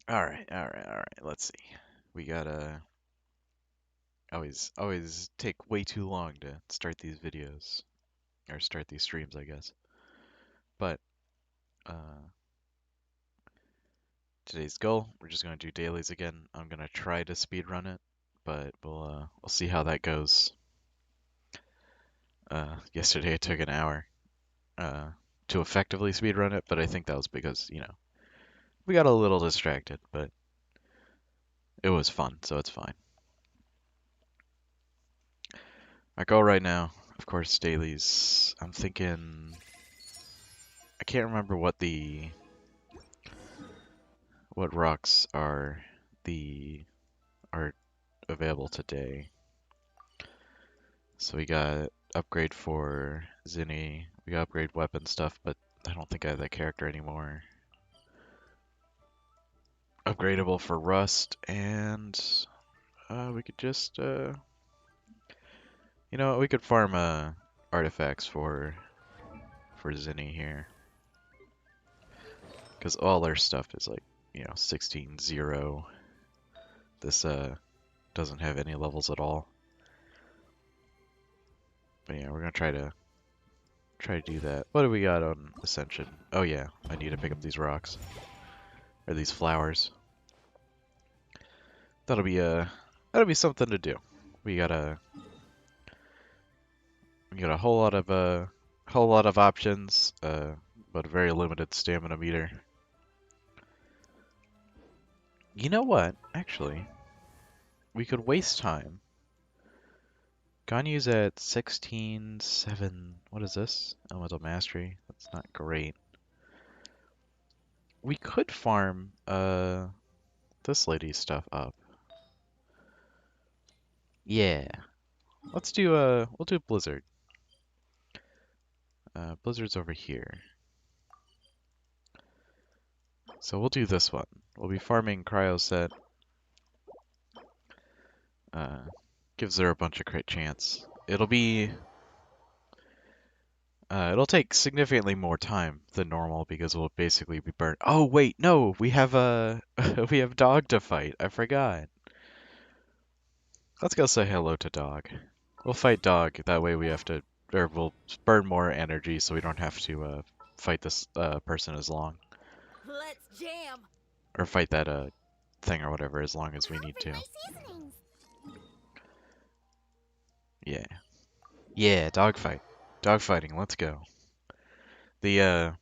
All right. Let's see. We gotta always take way too long to start these videos or start these streams, I guess. But uh, today's goal, we're just gonna do dailies again. I'm gonna try to speedrun it, but we'll see how that goes. Yesterday it took an hour uh, to effectively speedrun it, but I think that was because we got a little distracted, but it was fun, so it's fine. Our goal right now, of course, dailies. I'm thinking I can't remember what rocks the are available today. So we got upgrade for Zinni, we got upgrade weapon stuff, but I don't think I have that character anymore. Upgradable for Rust, and we could just we could farm artifacts for Zinni here, because all our stuff is like 16-0. This doesn't have any levels at all. But yeah, we're gonna try to do that. What do we got on Ascension? Oh yeah, I need to pick up these rocks or these flowers. That'll be something to do. We got a whole lot of options, but a very limited stamina meter. You know what? Actually, we could waste time. Ganyu's at 16-7. What is this? Elemental Mastery. That's not great. We could farm this lady's stuff up. Yeah. We'll do Blizzard. Blizzard's over here. So we'll do this one. We'll be farming Cryoset. Gives her a bunch of crit chance. It'll take significantly more time than normal because we'll basically be burnt. Oh wait, no, we have we have Dog to fight. I forgot. Let's go say hello to Dog. We'll fight Dog. That way we'll burn more energy so we don't have to fight this person as long. Let's jam. Or fight that thing or whatever as long as we need to. Yeah. Yeah, dogfight. Dogfighting, let's go. The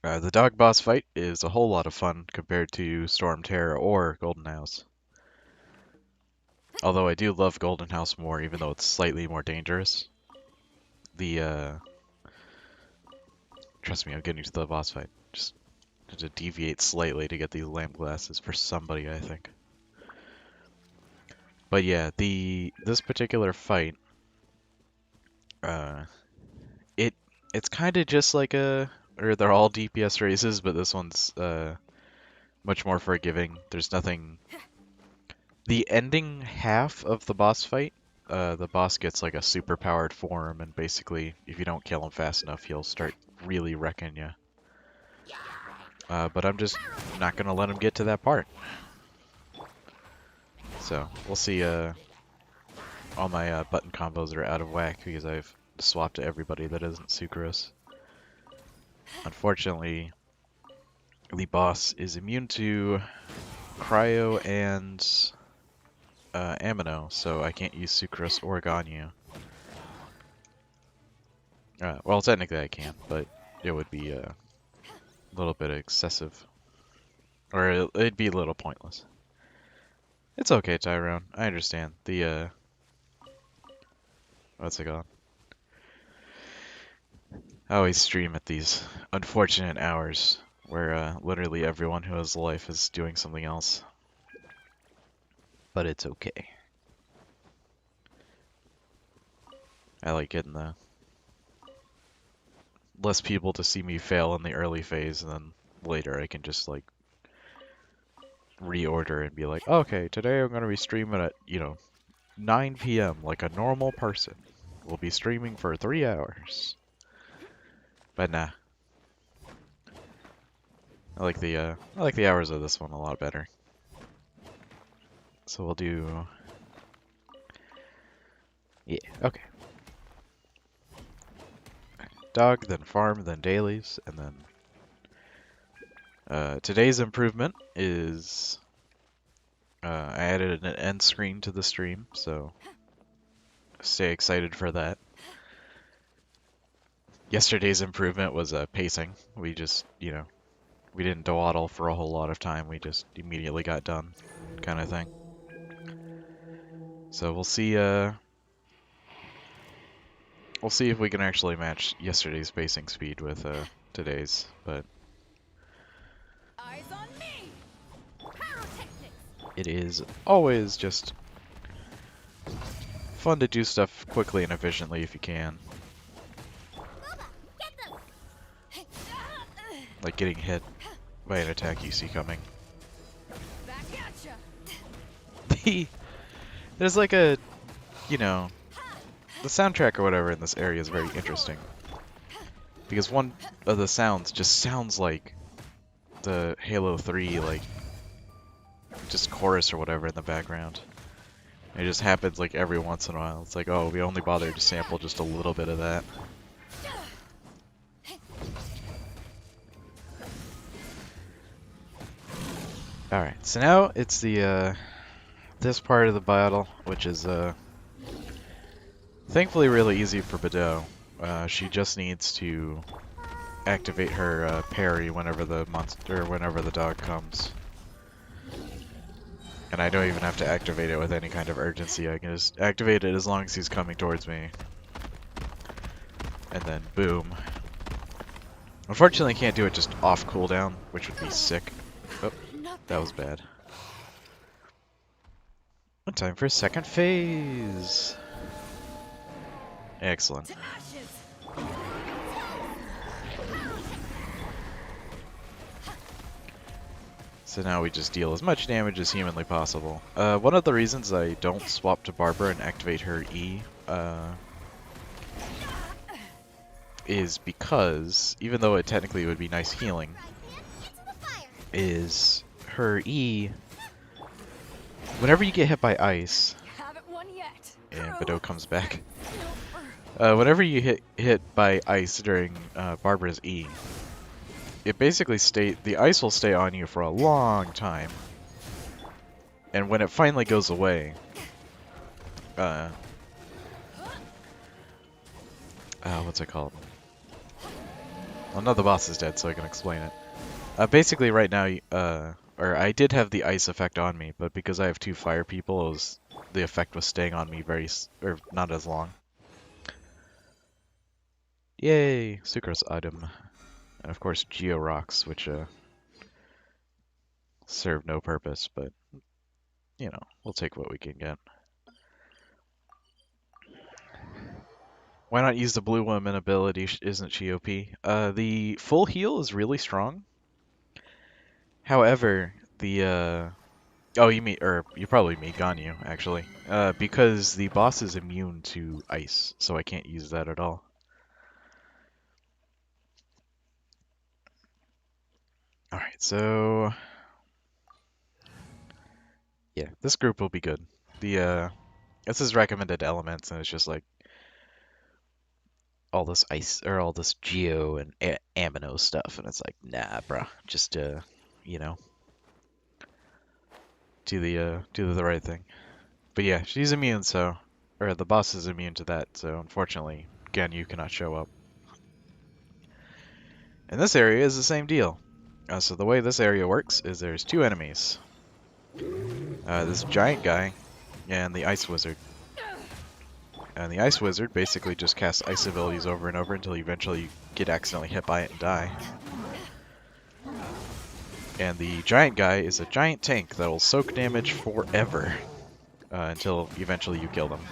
the dog boss fight is a whole lot of fun compared to Storm Terror or Golden House. Although I do love Golden House more, even though it's slightly more dangerous. Trust me, I'm getting to the boss fight. Just had to deviate slightly to get these lamp glasses for somebody, I think. But yeah, this particular fight, uh, it's kind of just like or they're all DPS races, but this one's much more forgiving. There's nothing. The ending half of the boss fight, the boss gets like a super powered form, and basically, if you don't kill him fast enough, he'll start really wrecking you. But I'm just not gonna let him get to that part. So we'll see. All my button combos are out of whack because I've swapped to everybody that isn't Sucrose. Unfortunately, the boss is immune to Cryo and Amino, so I can't use Sucrose or Ganyu. Well, technically I can, but it would be a little bit excessive. Or it'd be a little pointless. It's okay, Tyrone. I understand. What's it called? I always stream at these unfortunate hours where literally everyone who has life is doing something else. But it's okay. I like getting the less people to see me fail in the early phase, and then later I can just like reorder and be like, okay, today I'm gonna be streaming at 9 p.m. like a normal person. We'll be streaming for 3 hours. But nah. I like the hours of this one a lot better. So we'll do, yeah, okay. Dog, then farm, then dailies, and then today's improvement is I added an end screen to the stream, so stay excited for that. Yesterday's improvement was pacing. We just, we didn't dawdle for a whole lot of time. We just immediately got done, kind of thing. So we'll see if we can actually match yesterday's pacing speed with today's, but Eyes on me. Pyrotechnics. it is always just fun to do stuff quickly and efficiently if you can. Bubba, get them. Like getting hit by an attack you see coming. Back at ya. There's like a, the soundtrack or whatever in this area is very interesting. Because one of the sounds just sounds like the Halo 3, like, just chorus or whatever in the background. It just happens like every once in a while. It's like, oh, we only bothered to sample just a little bit of that. Alright, so now it's the, this part of the battle, which is, thankfully really easy for Bedeau. She just needs to activate her parry whenever the dog comes. And I don't even have to activate it with any kind of urgency. I can just activate it as long as he's coming towards me. And then boom. Unfortunately I can't do it just off cooldown, which would be sick. Oh, that was bad. Time for second phase. Excellent. To ashes. So now we just deal as much damage as humanly possible. One of the reasons I don't swap to Barbara and activate her E is because, even though it technically would be nice healing, is her E, whenever you get hit by ice, Haven't won yet. and Bedeau comes back, whenever you hit by ice during Barbara's E, it basically the ice will stay on you for a long time. And when it finally goes away, what's it called? Well, no, the boss is dead, so I can explain it. Basically, right now, or I did have the ice effect on me, but because I have two fire people, the effect was staying on me or not as long. Yay, Sucrose item. And of course, Geo Rocks, which serve no purpose, but we'll take what we can get. Why not use the blue woman ability? Isn't she OP? The full heal is really strong. However, oh, you probably mean Ganyu, actually. Because the boss is immune to ice, so I can't use that at all. Alright, so yeah, this group will be good. This is recommended elements, and it's just like all this ice or all this geo and amino stuff, and it's like, nah, bruh, just you know, do the right thing. But yeah, she's immune, or the boss is immune to that, so unfortunately, again, you cannot show up. And this area is the same deal. So the way this area works is there's two enemies. This giant guy and the ice wizard. And the ice wizard basically just casts ice abilities over and over until eventually you get accidentally hit by it and die. And the giant guy is a giant tank that will soak damage forever until eventually you kill them.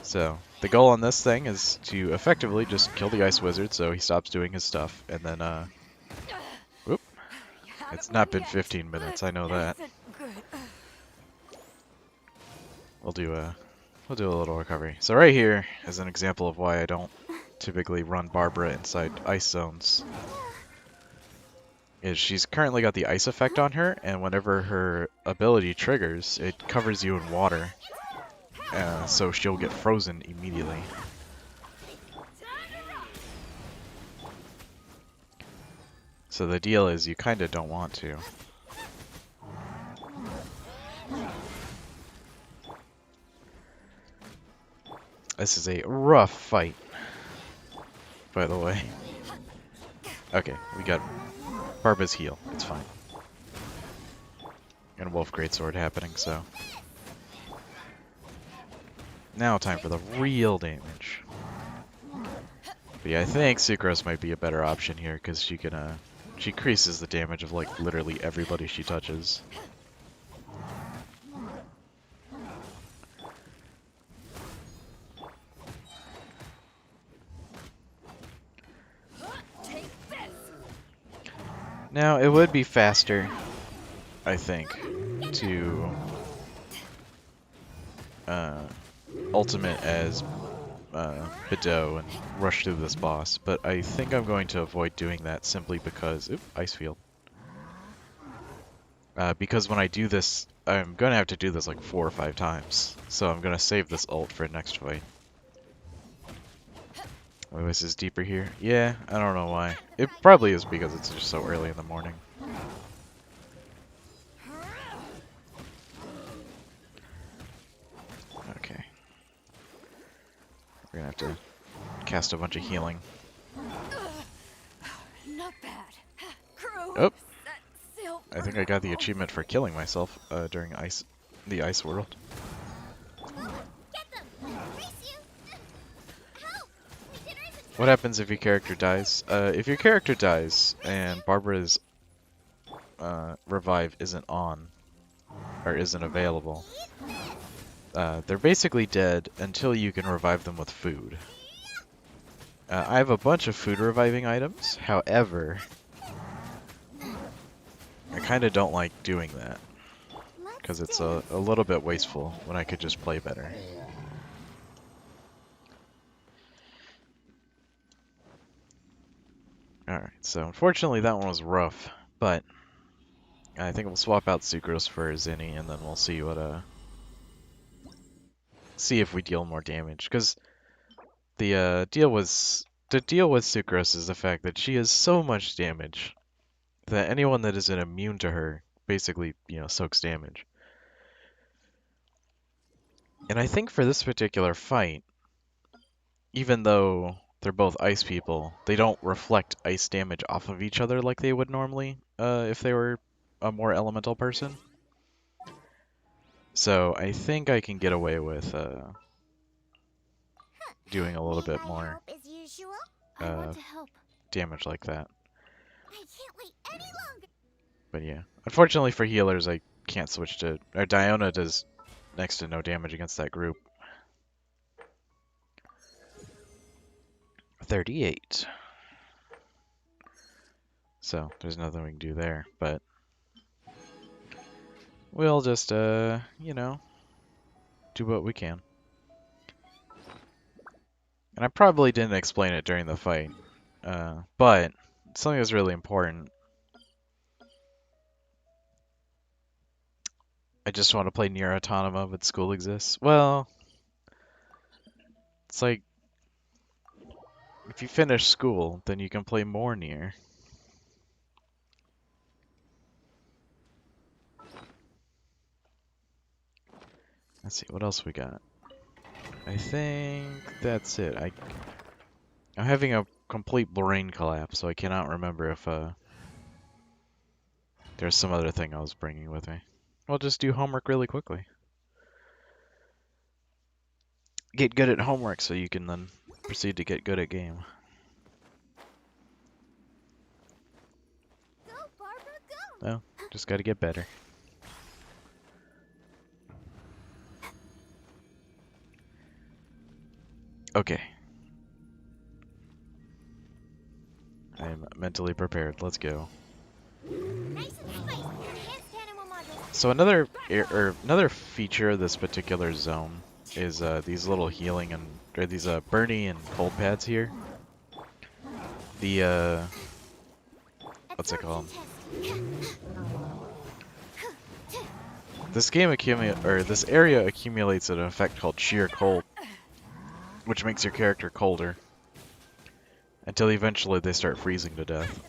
So the goal on this thing is to effectively just kill the ice wizard so he stops doing his stuff, and then whoop. It's not been 15 minutes, I know that. We'll do a little recovery. So right here is an example of why I don't typically run Barbara inside ice zones. is she's currently got the ice effect on her, and whenever her ability triggers, it covers you in water, so she'll get frozen immediately. So the deal is you kind of don't want to. This is a rough fight, by the way. Okay, we got Barba's heal. It's fine. And Wolf Greatsword happening, so. Now time for the real damage. But yeah, I think Sucrose might be a better option here, because she can, she increases the damage of, like, literally everybody she touches. Now, it would be faster, I think, to ultimate as Bedeau and rush through this boss, but I think I'm going to avoid doing that simply because... Oop, Ice Field. Because when I do this, I'm going to have to do this like 4 or 5 times, so I'm going to save this ult for next fight. Oh, this is deeper here? Yeah, I don't know why. It probably is because it's just so early in the morning. Okay. We're gonna have to cast a bunch of healing. Not bad. Crew. Oh! I think I got the achievement for killing myself during the ice world. What happens if your character dies? If your character dies and Barbara's revive isn't on, or isn't available, they're basically dead until you can revive them with food. I have a bunch of food reviving items, however, I kind of don't like doing that, because it's a little bit wasteful when I could just play better. Alright, so unfortunately that one was rough, but I think we'll swap out Sucrose for Zinni, and then we'll see what, see if we deal more damage, because the deal with Sucrose is the fact that she has so much damage that anyone that isn't immune to her basically, you know, soaks damage. And I think for this particular fight, even though they're both ice people, they don't reflect ice damage off of each other like they would normally if they were a more elemental person. So I think I can get away with doing a little bit more damage like that. But yeah, unfortunately for healers, I can't switch to... Or Diona does next to no damage against that group. 38. So, there's nothing we can do there, but... We'll just, you know, do what we can. And I probably didn't explain it during the fight, but something that's really important. I just want to play Nier Autonoma, but school exists. Well, it's like, if you finish school, then you can play more Nier. Let's see, what else we got? I think that's it. I'm having a complete brain collapse, so I cannot remember if there's some other thing I was bringing with me. I'll just do homework really quickly. Get good at homework so you can then proceed to get good at game. Go, Barbara, go. Well, just gotta get better. Okay. I'm mentally prepared. Let's go. So another feature of this particular zone is these little healing or these Bernie and cold pads here. The what's it called? This this area accumulates an effect called sheer cold, which makes your character colder until eventually they start freezing to death.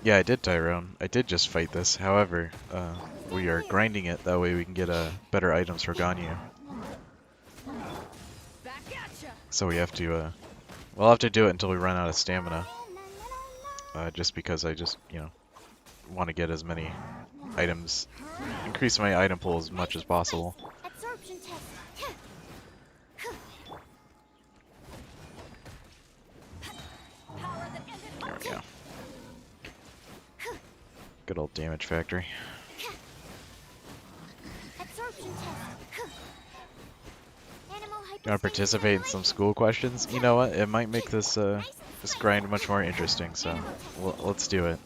Yeah, I did, Tyrone. I did just fight this. However, we are grinding it. That way we can get better items for Ganyu. So we have to, we'll have to do it until we run out of stamina. Just because I just, want to get as many items, increase my item pool as much as possible. There we go. Good old damage factory. Gonna participate in some school questions? You know what? It might make this this grind much more interesting. So let's do it.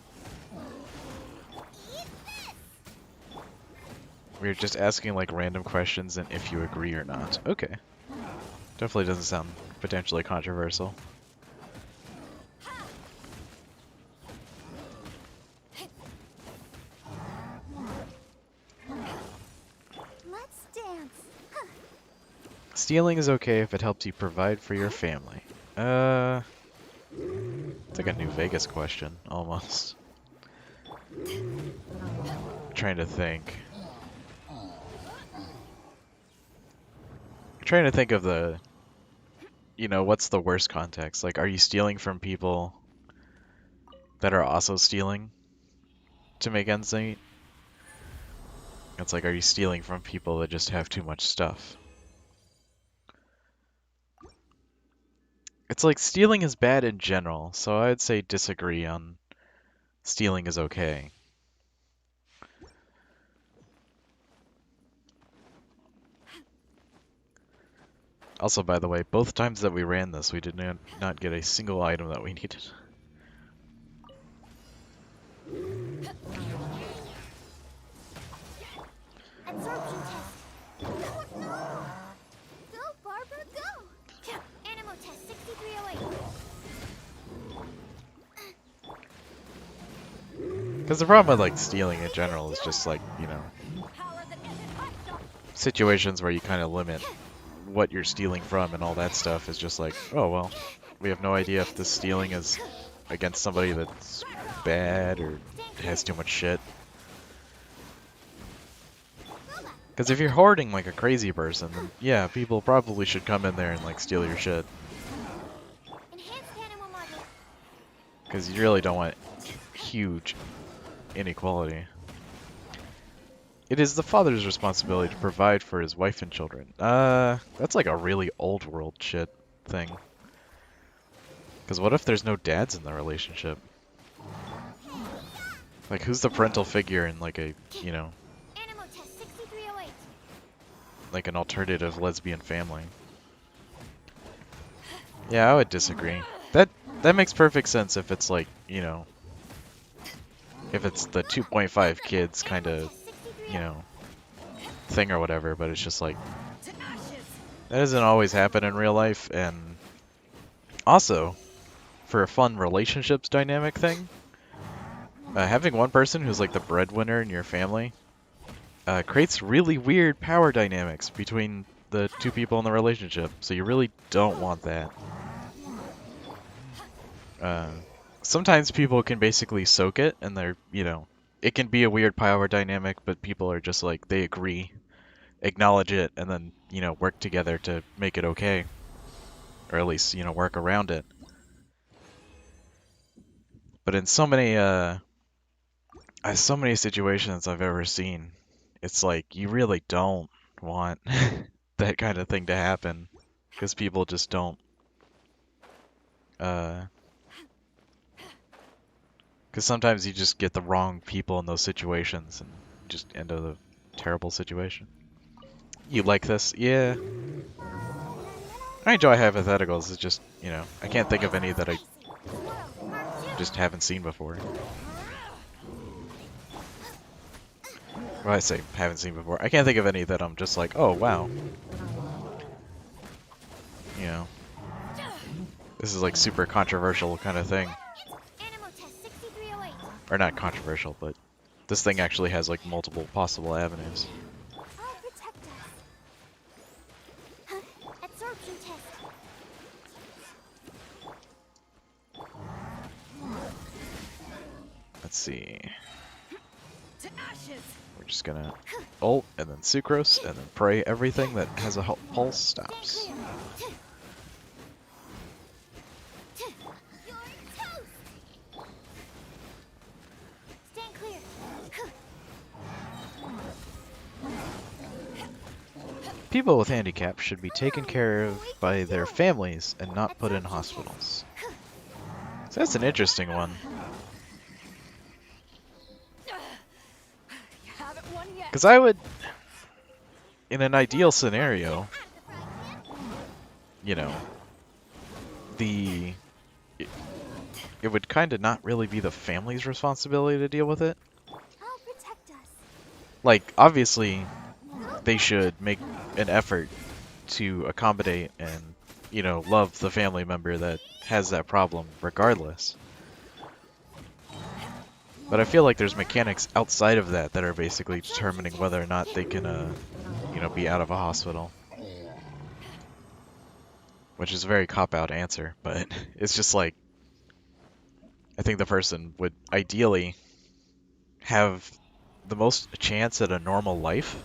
We're just asking like random questions and if you agree or not. Okay. Definitely doesn't sound potentially controversial. Let's dance. Stealing is okay if it helps you provide for your family. It's like a New Vegas question, almost. Trying to think. Trying to think of the, what's the worst context? Like, are you stealing from people that are also stealing to make ends meet? It's like, are you stealing from people that just have too much stuff? It's like stealing is bad in general, so I'd say disagree on stealing is okay. Also, by the way, both times that we ran this, we did not get a single item that we needed. Absorption test. Go, Barbara, go! Animal test 6308. Because the problem with like stealing in general is just like, situations where you kind of limit what you're stealing from and all that stuff is just like, oh well, we have no idea if this stealing is against somebody that's bad or has too much shit. Because if you're hoarding like a crazy person, then yeah, people probably should come in there and like steal your shit. Because you really don't want huge inequality. It is the father's responsibility to provide for his wife and children. That's like a really old world shit thing. Because what if there's no dads in the relationship? Like, who's the parental figure in like a, like an alternative lesbian family? Yeah, I would disagree. That makes perfect sense if it's like, if it's the 2.5 kids kind of, thing or whatever, but it's just like, that doesn't always happen in real life, and also, for a fun relationships dynamic thing, having one person who's like the breadwinner in your family creates really weird power dynamics between the two people in the relationship, so you really don't want that. Sometimes people can basically soak it, and they're, it can be a weird power dynamic, but people are just like, they agree, acknowledge it, and then, work together to make it okay. Or at least, work around it. But in so many situations I've ever seen, it's like, you really don't want that kind of thing to happen. Because people just don't, because sometimes you just get the wrong people in those situations and just end up in a terrible situation. You like this? Yeah. I enjoy hypotheticals, it's just, I can't think of any that I just haven't seen before. Well, I say haven't seen before. I can't think of any that I'm just like, oh, wow. This is like super controversial kind of thing. Animal test 6308. Or not controversial, but this thing actually has like multiple possible avenues. I'll protect us. Huh? Absorption test. Let's see. To ashes. We're just gonna ult and then sucrose and then pray everything that has a pulse Stand stops. clear. You're toast. Stand clear. People with handicaps should be taken care of Wait by for their you. families and not put in Absorption test. hospitals. So that's an interesting one. You haven't won yet. Because I would, in an ideal scenario, you know, the it, it would kind of not really be the family's responsibility to deal with it. I'll protect us. Like, obviously, they should make an effort to accommodate and, you know, love the family member that has that problem regardless. But I feel like there's mechanics outside of that that are basically determining whether or not they can, you know, be out of a hospital. Which is a very cop-out answer, but it's just like, I think the person would ideally have the most chance at a normal life,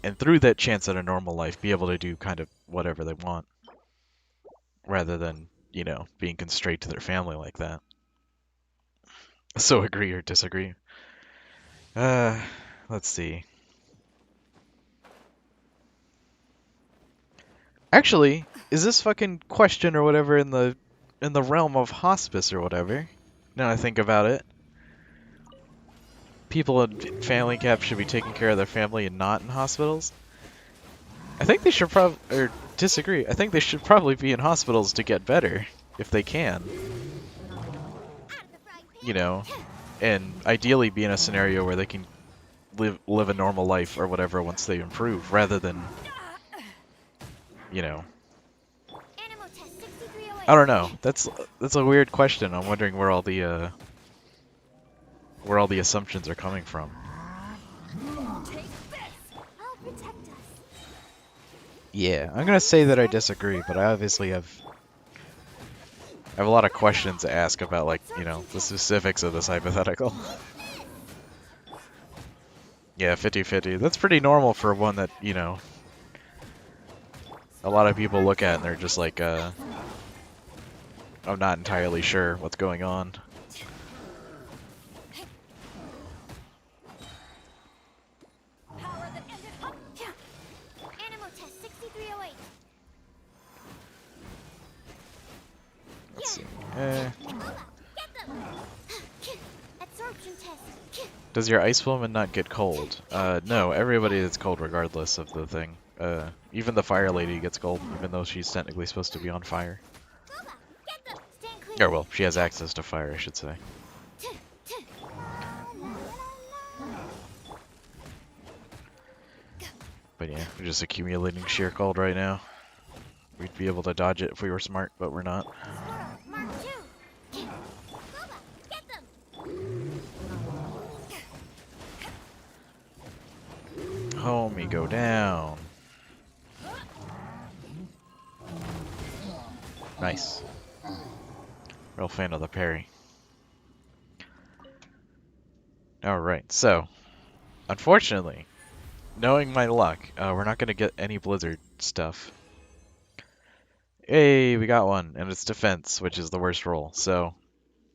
and through that chance at a normal life, be able to do kind of whatever they want, rather than, you know, being constrained to their family like that. So agree or disagree? Uh, let's see. Actually, is this fucking question or whatever in the realm of hospice or whatever? Now I think about it, people in family caps should be taking care of their family and not in hospitals. I think they should probably, or disagree. I think they should probably be in hospitals to get better if they can, you know, and ideally be in a scenario where they can live a normal life or whatever once they improve, rather than, you know, Animal test 6308. I don't know. That's a weird question. I'm wondering where all the assumptions are coming from. Take this. I'll protect us. Yeah, I'm gonna say that I disagree, but I obviously have a lot of questions to ask about, like, you know, the specifics of this hypothetical. Yeah, 50-50. That's pretty normal for one that, you know, a lot of people look at and they're just like, I'm not entirely sure what's going on. Power that ended up. Animal test 6308. Let's see. Get them. Absorption test. Does your ice woman not get cold? No, everybody gets cold regardless of the thing. Even the fire lady gets cold, even though she's technically supposed to be on fire. Get them. Stand clear. Or, well, she has access to fire, I should say. But yeah, we're just accumulating sheer cold right now. We'd be able to dodge it if we were smart, but we're not. Squirrel, Mark 2. Get them. Homie, go down. Nice. Real fan of the parry. Alright, so, unfortunately, knowing my luck, we're not going to get any Blizzard stuff. Hey, we got one, and it's defense, which is the worst roll, so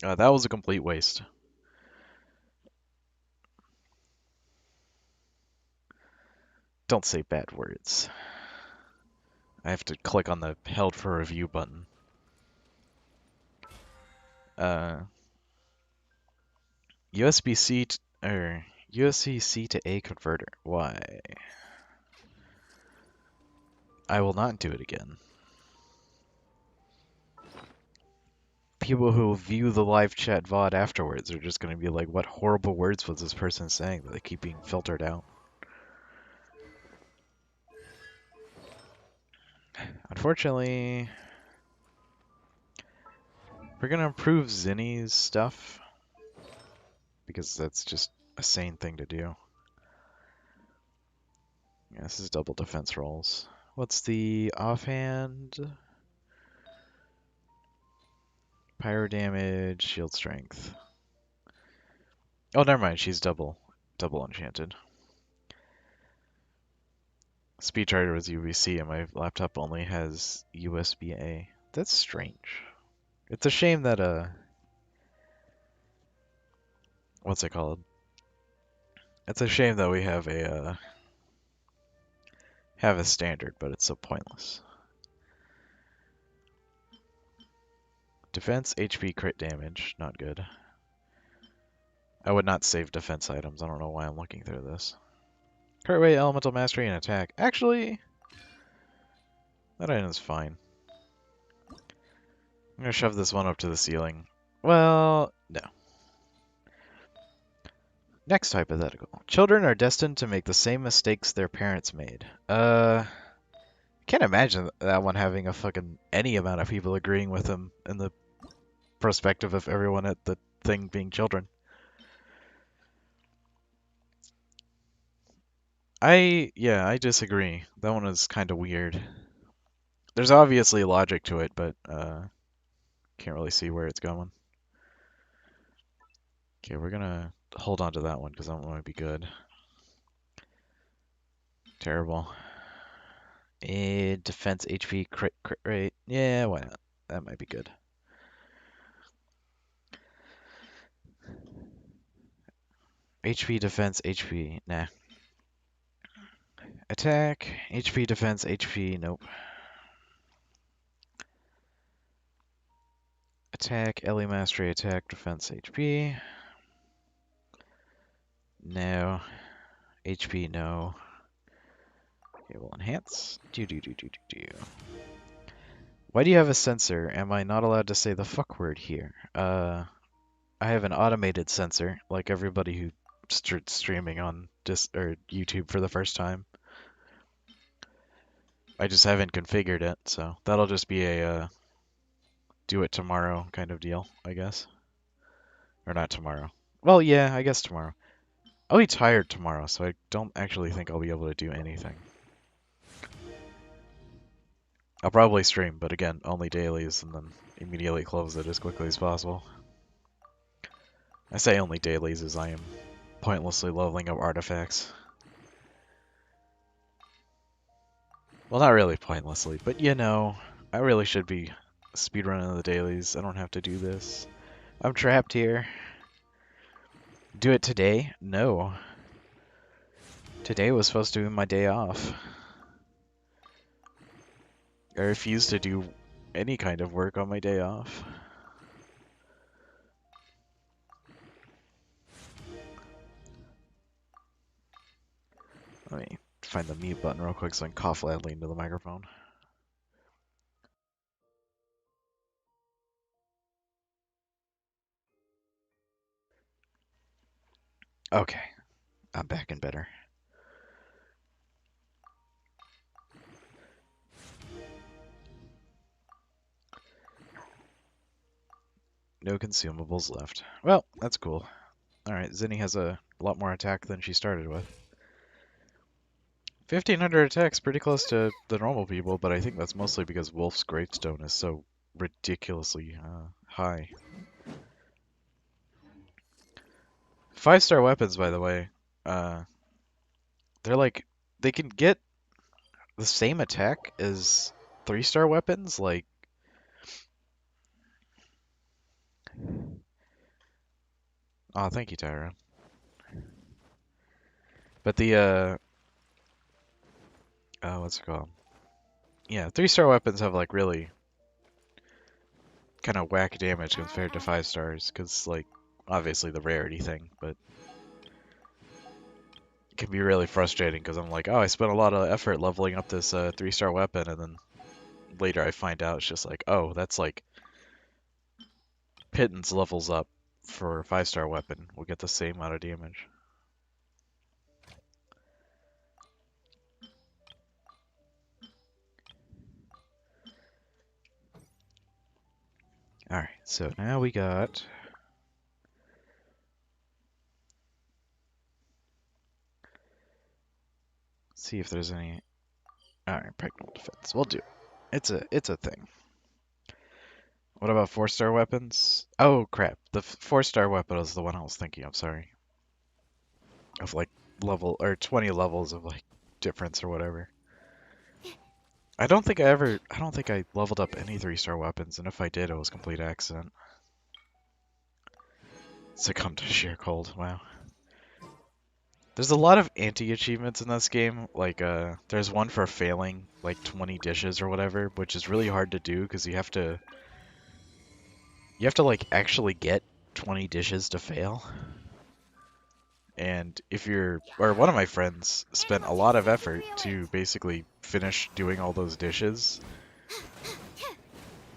that was a complete waste. Don't say bad words. I have to click on the held for review button. USB-C or USB-C to A converter. Why? I will not do it again. People who view the live chat VOD afterwards are just going to be like, what horrible words was this person saying that they keep being filtered out? Unfortunately, we're going to improve Zinni's stuff. because that's just a sane thing to do. Yeah, this is double defense rolls. What's the offhand? Pyro damage, shield strength. Oh, never mind. She's double enchanted. Speed charger was UVC, and my laptop only has USB-A. That's strange. It's a shame that what's it called? It's a shame that we have a standard, but it's so pointless. Defense, HP, crit damage, not good. I would not save defense items. I don't know why I'm looking through this. Crit rate, elemental mastery, and attack. Actually, that item's fine. I'm gonna shove this one up to the ceiling. Well, no. Next hypothetical. Children are destined to make the same mistakes their parents made. Can't imagine that one having a fucking any amount of people agreeing with him in the perspective of everyone at the thing being children. Yeah, I disagree. That one is kind of weird. There's obviously logic to it, but can't really see where it's going. Okay, we're gonna hold on to that one because that one might be good. Terrible. Defense, HP, crit rate. Yeah, why not? That might be good. HP, defense, HP. Nah. Attack, HP, defense, HP. Nope. Attack, LE Mastery, attack, defense, HP. No. HP, no. Okay, we'll enhance. Do. Why do you have a sensor? Am I not allowed to say the fuck word here? I have an automated sensor, like everybody who streaming on or YouTube for the first time. I just haven't configured it, so that'll just be a do it tomorrow kind of deal, I guess. Or not tomorrow. Well, yeah, I guess tomorrow. I'll be tired tomorrow, so I don't actually think I'll be able to do anything. I'll probably stream, but again, only dailies, and then immediately close it as quickly as possible. I say only dailies as I am pointlessly leveling up artifacts. Well, not really pointlessly, but you know, I really should be speedrunning the dailies. I don't have to do this. I'm trapped here. Do it today? No. Today was supposed to be my day off. I refuse to do any kind of work on my day off. Let me find the mute button real quick so I can cough loudly into the microphone. Okay, I'm back and better. No consumables left. Well, that's cool. Alright, Zinni has a lot more attack than she started with. 1500 attack's pretty close to the normal people, but I think that's mostly because Wolf's Gravestone is so ridiculously high. 5-star weapons, by the way, they're like, they can get the same attack as 3-star weapons, like, oh, thank you, Tyra. But the, oh, what's it called? Yeah, 3-star weapons have, like, really kind of whack damage compared to 5 stars, because, like, obviously the rarity thing, but it can be really frustrating, because I'm like, oh, I spent a lot of effort leveling up this 3-star weapon, and then later I find out it's just like, oh, that's like pittance levels up for a 5-star weapon. We'll get the same amount of damage. Alright, so now we got see if there's any. Alright, impregnable defense. We'll do it. It's a thing. What about 4-star weapons? Oh crap. The 4-star weapon is the one I was thinking of, sorry. Of like level or 20 levels of like difference or whatever. I don't think I leveled up any 3-star weapons, and if I did, it was complete accident. Succumb to sheer cold, wow. There's a lot of anti-achievements in this game, like there's one for failing like 20 dishes or whatever, which is really hard to do because you have to like actually get 20 dishes to fail. And if you're, or one of my friends spent a lot of effort to basically finish doing all those dishes,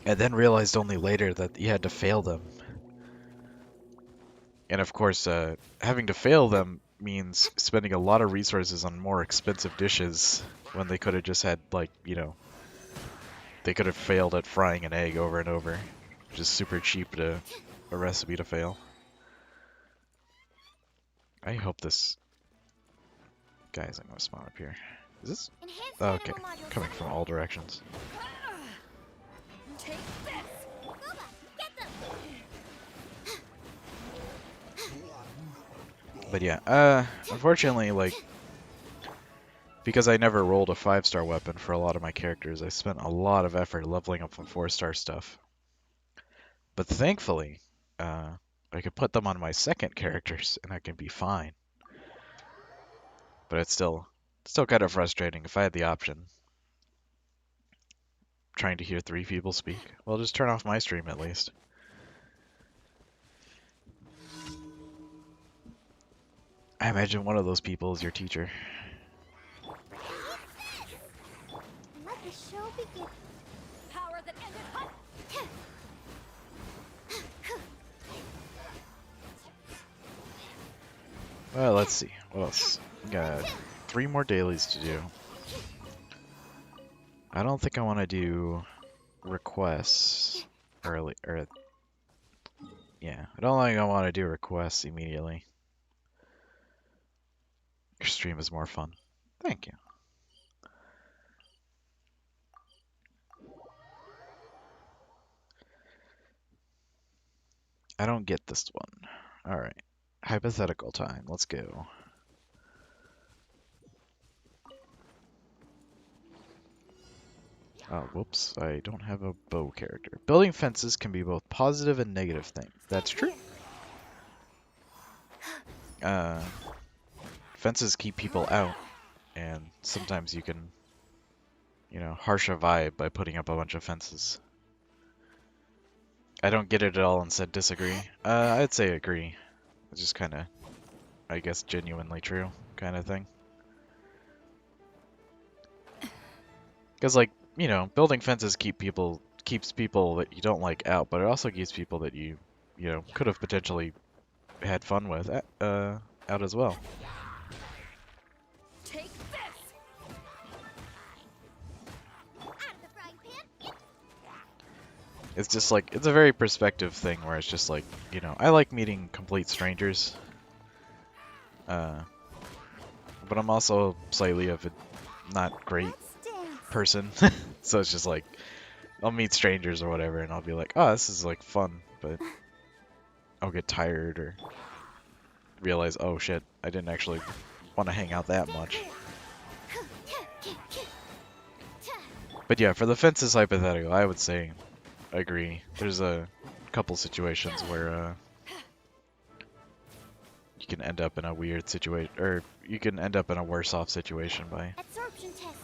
and then realized only later that he had to fail them. And of course, having to fail them means spending a lot of resources on more expensive dishes when they could have just had, like, they could have failed at frying an egg over and over. Which is super cheap to a recipe to fail. I hope this guy isn't going to spawn up here. Is this? Enhanced Oh, okay. animal module Coming from all directions. Take this. Gooba, get them. But yeah, unfortunately, like, because I never rolled a 5-star weapon for a lot of my characters, I spent a lot of effort leveling up the 4-star stuff. But thankfully, I could put them on my second characters, and I can be fine. But it's still kind of frustrating if I had the option. Trying to hear 3 people speak. Well, just turn off my stream at least. I imagine one of those people is your teacher. Let the show begin. Power that ended up. Well, let's see. What else? We got 3 more dailies to do. I don't think I want to do requests early, or yeah, I don't think I want to do requests immediately. Your stream is more fun. Thank you. I don't get this one. Alright. Hypothetical time. Let's go. Oh, whoops. I don't have a bow character. Building fences can be both positive and negative things. That's true. Uh, Fences keep people out, and sometimes you can, harsh a vibe by putting up a bunch of fences. I don't get it at all and said disagree. I'd say agree. It's just kind of, I guess, genuinely true kind of thing. Because, like, building fences keeps people that you don't like out, but it also keeps people that you could have potentially had fun with out as well. Take this. Out of the frying pan. It's just like, it's a very perspective thing where it's just like, I like meeting complete strangers. But I'm also slightly of a not great Let's dance. person. So it's just like, I'll meet strangers or whatever and I'll be like, oh, this is like fun, but I'll get tired or realize, oh shit, I didn't actually want to hang out that much. But yeah, for the fences hypothetical, I would say agree. There's a couple situations where you can end up in a weird situation, or you can end up in a worse off situation by Absorption test.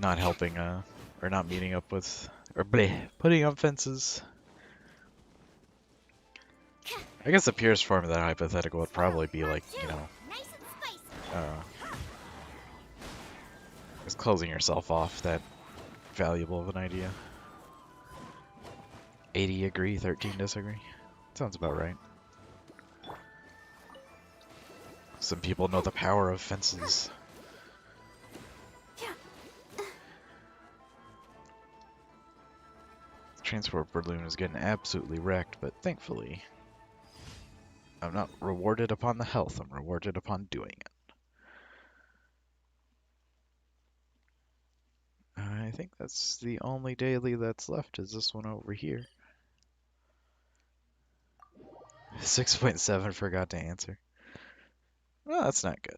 not helping or not meeting up with, or bleh, putting up fences. I guess the purest form of that hypothetical would probably be like, Nice and spicy. just closing yourself off that valuable of an idea. 80 agree, 13 disagree. Sounds about right. Some people know the power of fences. The transport balloon is getting absolutely wrecked, but thankfully I'm not rewarded upon the health, I'm rewarded upon doing it. I think that's the only daily that's left, is this one over here. 6.7 forgot to answer. Well, that's not good.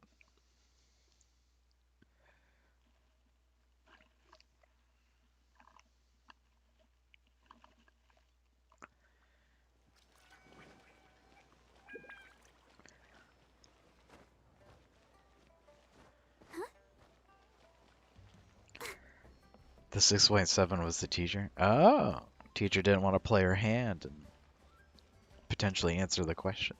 The 6.7 was the teacher. Oh, teacher didn't want to play her hand and potentially answer the question.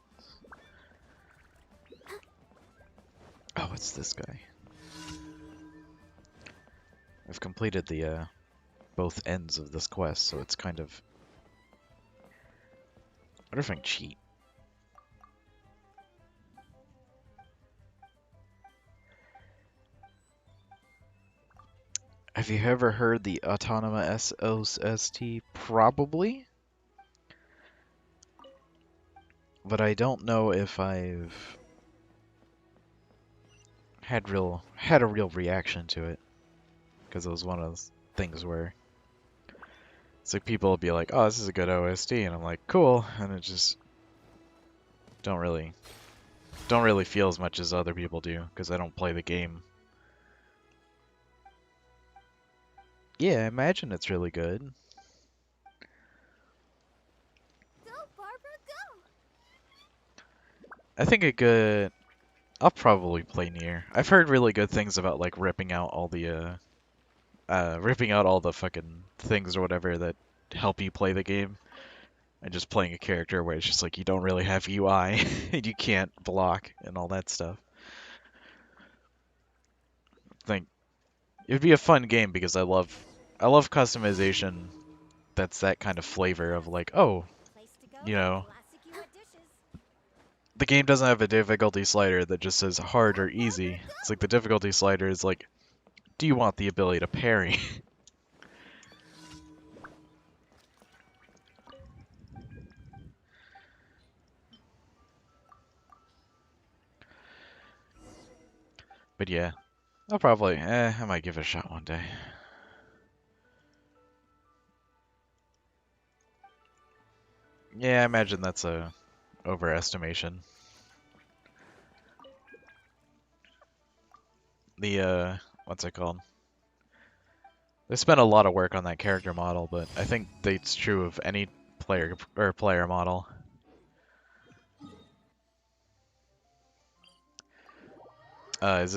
Oh, it's this guy. I've completed the both ends of this quest, so it's kind of. What if I can cheat? Have you ever heard the autonomous SOST? Probably, but I don't know if I've had a real reaction to it, because it was one of those things where it's like people will be like, "Oh, this is a good OST," and I'm like, "Cool," and it just don't really feel as much as other people do because I don't play the game. Yeah, I imagine it's really good. Go, Barbara, go! I think a good. I'll probably play Nier. I've heard really good things about like ripping out all the fucking things or whatever that help you play the game, and just playing a character where it's just like you don't really have UI and you can't block and all that stuff. I think it would be a fun game because I love customization that's that kind of flavor of like, oh, Place to go. you know, Classic you at dishes. the game doesn't have a difficulty slider that just says hard Go, or Barbara, easy. It's like go! the difficulty slider is like, do you want the ability to parry? But yeah, I might give it a shot one day. Yeah, I imagine that's a overestimation. The, what's it called? They spent a lot of work on that character model, but I think that's true of any player model. Is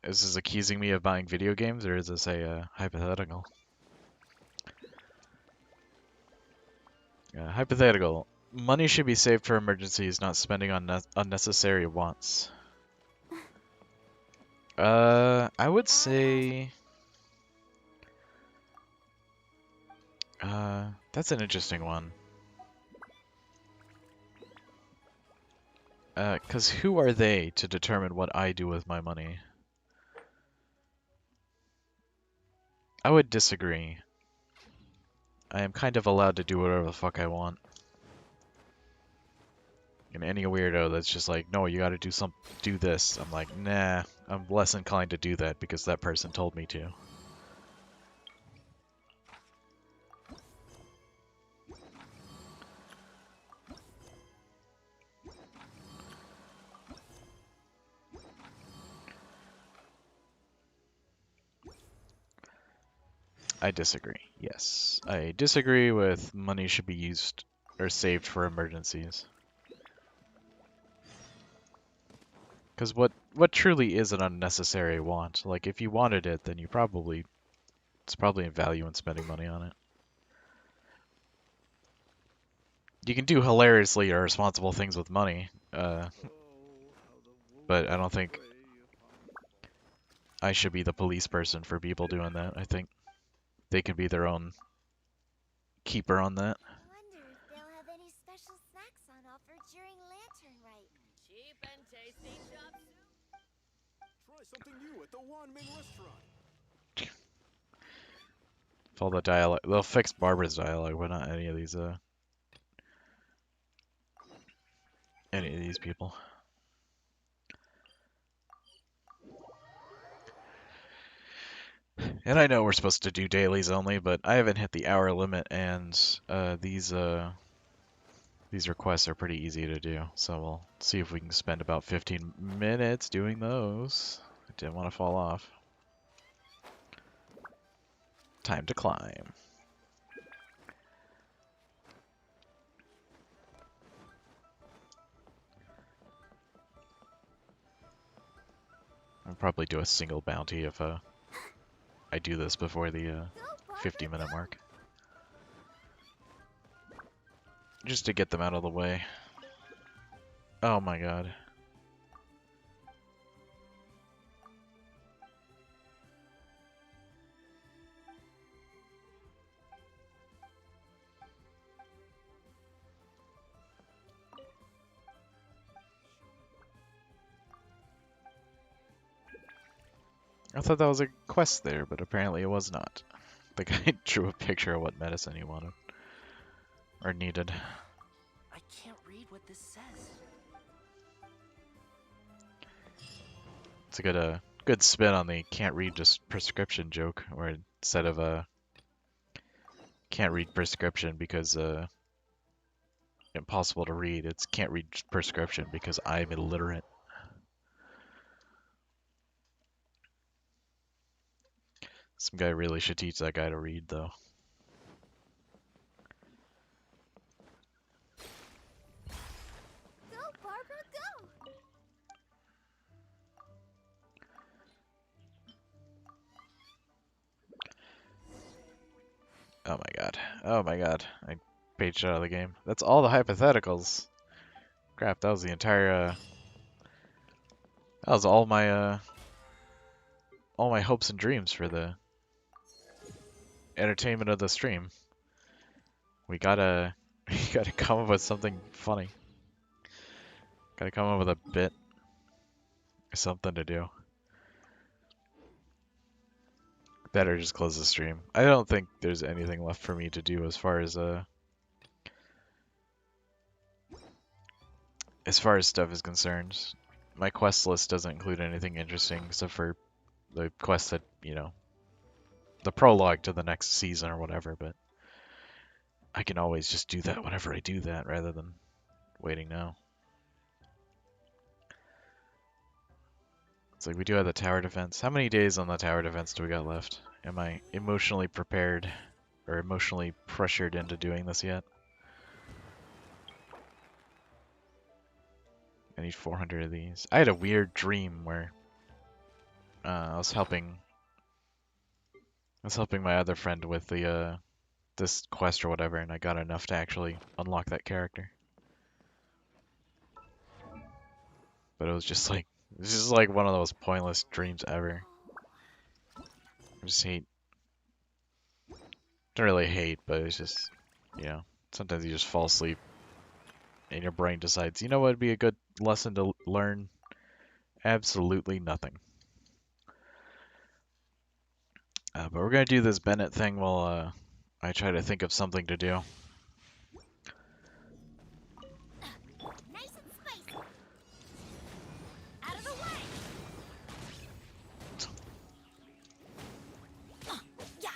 this accusing me of buying video games, or is this a hypothetical? Hypothetical. Money should be saved for emergencies, not spending on unnecessary wants. I would say, that's an interesting one. 'Cause who are they to determine what I do with my money? I would disagree. I am kind of allowed to do whatever the fuck I want. And any weirdo that's just like, no, you gotta do this. I'm like, nah, I'm less inclined to do that because that person told me to. I disagree. Yes. I disagree with money should be used or saved for emergencies. Because what truly is an unnecessary want? Like, if you wanted it, then it's probably in value in spending money on it. You can do hilariously irresponsible things with money, but I don't think I should be the police person for people doing that. I think they can be their own keeper on that. I wonder if they'll have any special snacks on offer during Lantern Rite. Cheap and tasty chop suey. Try something new at the One Min restaurant. If all the dialogue, they'll fix Barbara's dialogue, but not any of these. any of these people. And I know we're supposed to do dailies only, but I haven't hit the hour limit, and these requests are pretty easy to do. So we'll see if we can spend about 15 minutes doing those. I didn't want to fall off. Time to climb. I'll probably do a single bounty if I do this before the Go, Barbara, 50-minute go! mark. Just to get them out of the way. Oh my god. I thought that was a quest there, but apparently it was not. The guy drew a picture of what medicine he wanted. Or needed. I can't read what this says. It's a good spin on the can't read just prescription joke, where instead of can't read prescription because impossible to read, it's can't read prescription because I'm illiterate. Some guy really should teach that guy to read though. Go, Barbara, go! Oh my god. Oh my god. I paged out of the game. That's all the hypotheticals. Crap, that was the entire that was all my hopes and dreams for the entertainment of the stream. We gotta we gotta come up with something funny. Gotta come up with a bit or something to do. Better just close the stream. I don't think there's anything left for me to do as far as stuff is concerned. My quest list doesn't include anything interesting except for the quest that, you know, the prologue to the next season or whatever, but I can always just do that whenever I do that rather than waiting now. It's like we do have the tower defense. How many days on the tower defense do we got left? Am I emotionally prepared or emotionally pressured into doing this yet? I need 400 of these. I had a weird dream where I was helping my other friend with the this quest or whatever, and I got enough to actually unlock that character. But it was just like one of those pointless dreams ever. I just hate, don't really hate, but it's just, you know, sometimes you just fall asleep and your brain decides, you know what would be a good lesson to learn? Absolutely nothing. But we're gonna do this Bennett thing while I try to think of something to do. Nice and spicy! Out of the way! Yeah!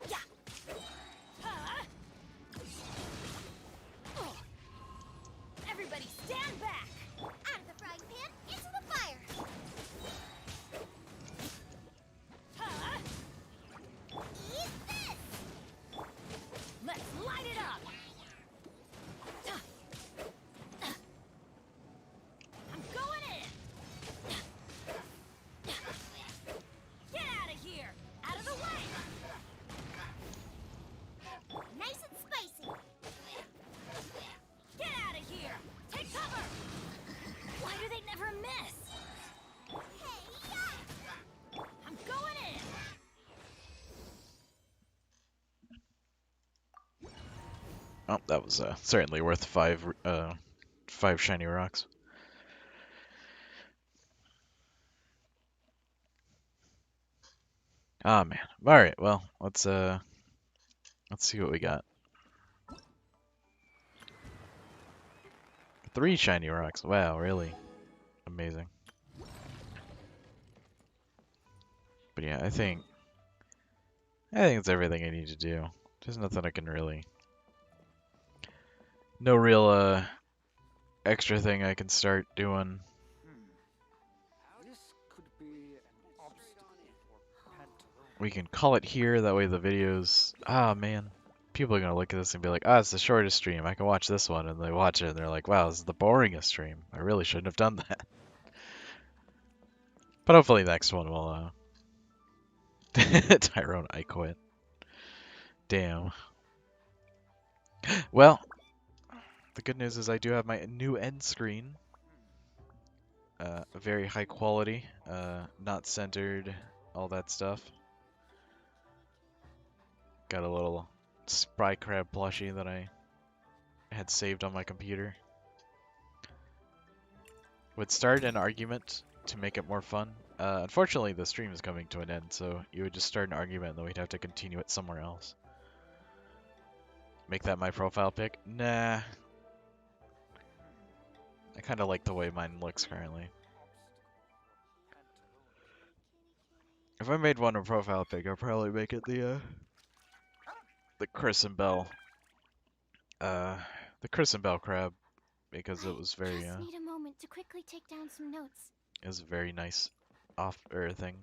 Yeah! Huh? Everybody stand back! Out of the frying pan, into the fire! Huh? Eat this! Let's light it up! I'm going in! Get out of here! Out of the way! Nice and spicy! Get out of here! Take cover! Why do they never miss? Hey, yeah! I'm going in! Oh, that was certainly worth five shiny rocks. Ah man. All right. Well, let's see what we got. 3 shiny rocks. Wow, really? Amazing. But yeah, I think it's everything I need to do. There's nothing I can really. No real extra thing I can start doing. This could be an obstacle for Pantaloon. We can call it here. That way the videos. Ah, man. People are gonna look at this and be like, ah, it's the shortest stream. I can watch this one, and they watch it and they're like, wow, this is the boringest stream. I really shouldn't have done that. But hopefully next one will. Tyrone, I quit. Damn. Well, the good news is I do have my new end screen. Very high quality, not centered, all that stuff. Got a little Spry Crab plushie that I had saved on my computer. Would start an argument to make it more fun. Unfortunately, the stream is coming to an end, so you would just start an argument and then we'd have to continue it somewhere else. Make that my profile pic? Nah. I kind of like the way mine looks currently. If I made one a profile pic, I'd probably make it the Chris and Bell, uh, the Chris and Bell crab because it I was very just need a moment to quickly take down some notes. it was a very nice off air thing.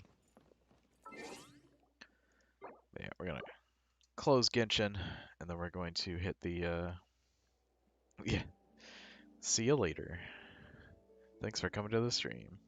But yeah, we're gonna close Genshin and then we're going to hit the yeah. See you later. Thanks for coming to the stream.